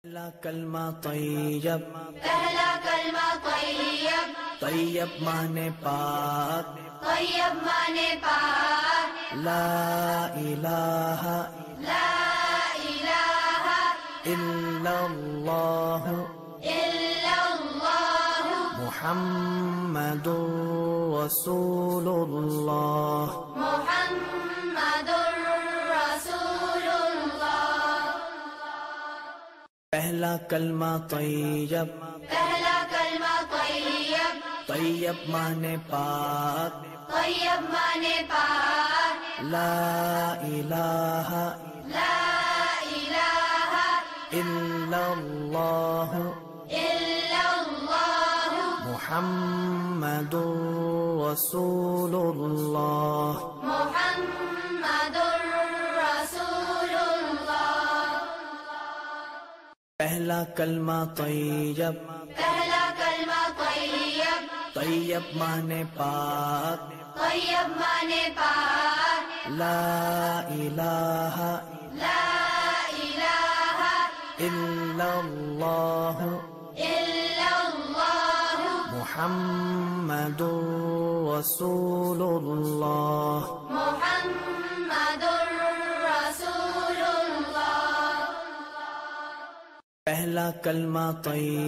پہلا کلمہ طیب، پہلا کلمہ طیب، طیب مانے پاک، طیب مانے پاک، لا الہ لا الہ الا اللہ الا اللہ محمد رسول اللہ۔ محمد رسول اللہ۔ پہلا کلمہ طیب، پہلا کلمہ طیب، طیب مانے پاک، طیب مانے پاک، لا الہ لا الہ الا اللہ الا اللہ محمد رسول اللہ۔ محمد رسول اللہ۔ پہلا کلمہ طیب، پہلا کلمہ طیب، طیب مانے پاک، طیب مانے پاک، لا الہ لا الہ الا اللہ الا اللہ محمد رسول اللہ۔ محمد رسول اللہ۔ پہلا کلمہ طیب۔